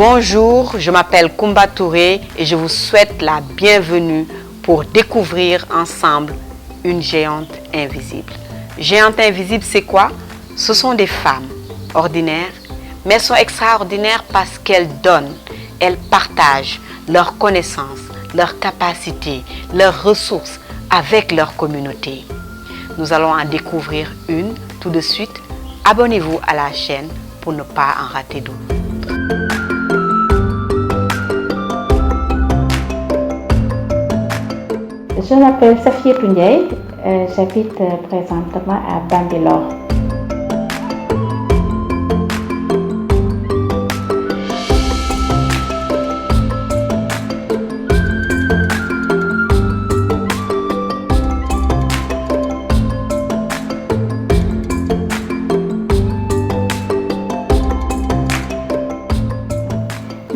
Bonjour, je m'appelle Koumba Touré et je vous souhaite la bienvenue pour découvrir ensemble une géante invisible. Géante invisible, c'est quoi? Ce sont des femmes ordinaires, mais elles sont extraordinaires parce qu'elles donnent, elles partagent leurs connaissances, leurs capacités, leurs ressources avec leur communauté. Nous allons en découvrir une tout de suite. Abonnez-vous à la chaîne pour ne pas en rater d'autres. Je m'appelle Safia Toundiaye, j'habite présentement à Bambilor.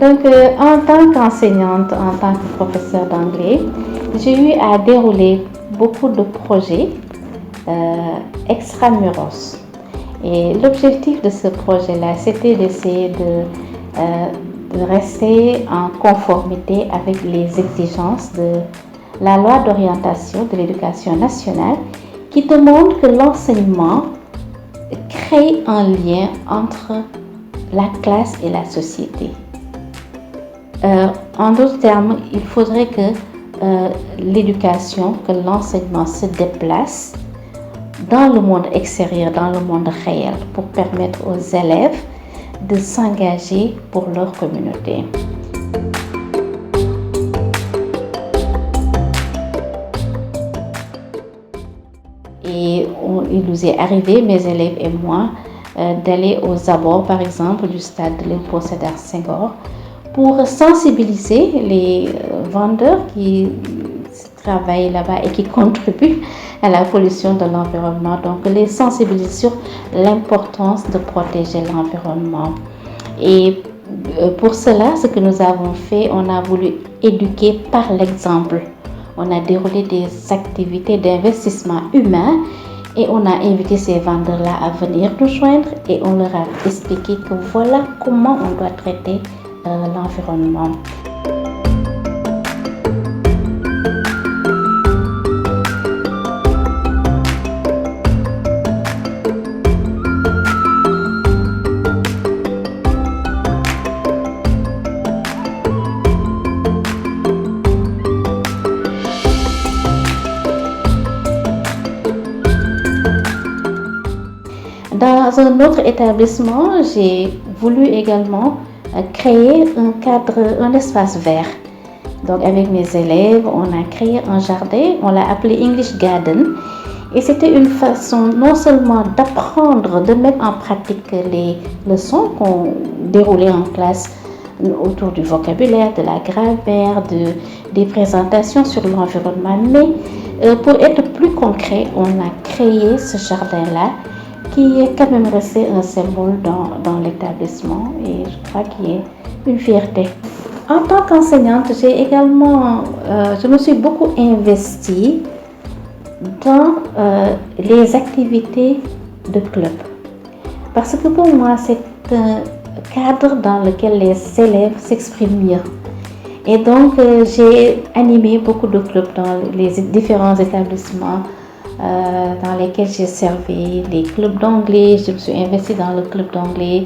Donc, en tant qu'enseignante, en tant que professeure d'anglais, j'ai eu à dérouler beaucoup de projets extramuros. Et l'objectif de ce projet-là, c'était d'essayer de rester en conformité avec les exigences de la loi d'orientation de l'éducation nationale qui demande que l'enseignement crée un lien entre la classe et la société. En d'autres termes, il faudrait que l'éducation, que l'enseignement se déplace dans le monde extérieur, dans le monde réel, pour permettre aux élèves de s'engager pour leur communauté. Et il nous est arrivé, mes élèves et moi, d'aller aux abords, par exemple, du stade de Léopold Sédar Senghor, pour sensibiliser les vendeurs qui travaillent là-bas et qui contribuent à la pollution de l'environnement. Donc, les sensibiliser sur l'importance de protéger l'environnement. Et pour cela, ce que nous avons fait, on a voulu éduquer par l'exemple. On a déroulé des activités d'investissement humain et on a invité ces vendeurs-là à venir nous joindre et on leur a expliqué que voilà comment on doit traiter l'environnement. Dans un autre établissement, j'ai voulu également créer un cadre, un espace vert. Donc avec mes élèves, on a créé un jardin, on l'a appelé English Garden. Et c'était une façon non seulement d'apprendre, de mettre en pratique les leçons qu'on déroulait en classe autour du vocabulaire, de la grammaire, des présentations sur l'environnement, mais pour être plus concret, on a créé ce jardin-là qui est quand même resté un symbole dans l'établissement et je crois qu'il est une fierté. En tant qu'enseignante, je me suis beaucoup investie dans les activités de club. Parce que pour moi, c'est un cadre dans lequel les élèves s'expriment mieux. Et donc, j'ai animé beaucoup de clubs dans les différents établissements dans lesquels j'ai servi, les clubs d'anglais. Je me suis investie dans le club d'anglais,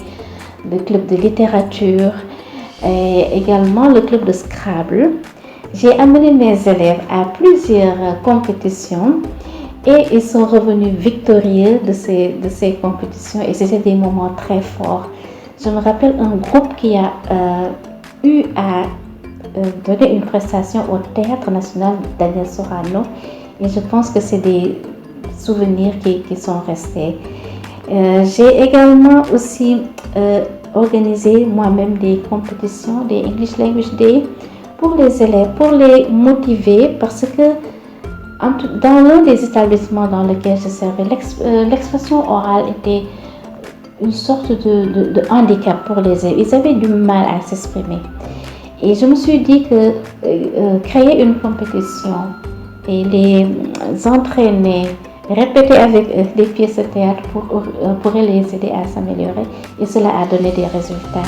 le club de littérature et également le club de Scrabble. J'ai amené mes élèves à plusieurs compétitions et ils sont revenus victorieux de ces compétitions et c'était des moments très forts. Je me rappelle un groupe qui a eu à donner une prestation au Théâtre National Daniel Sorano. Et je pense que c'est des souvenirs qui sont restés. J'ai également aussi organisé moi-même des compétitions, des English Language Day pour les élèves, pour les motiver parce que dans l'un des établissements dans lequel je servais, l'expression orale était une sorte de handicap pour les élèves. Ils avaient du mal à s'exprimer. Et je me suis dit que créer une compétition et les entraîner, répéter avec eux des pièces de théâtre pourrait les aider à s'améliorer et cela a donné des résultats.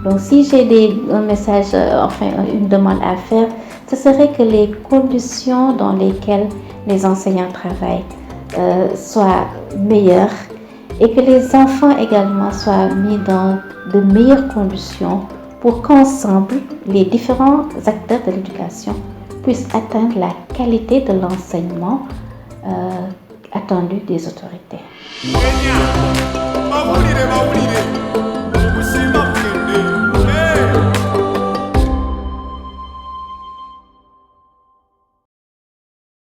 Donc si j'ai un message, une demande à faire, ce serait que les conditions dans lesquelles les enseignants travaillent soient meilleures et que les enfants également soient mis dans de meilleures conditions pour qu'ensemble, les différents acteurs de l'éducation puissent atteindre la qualité de l'enseignement attendu des autorités.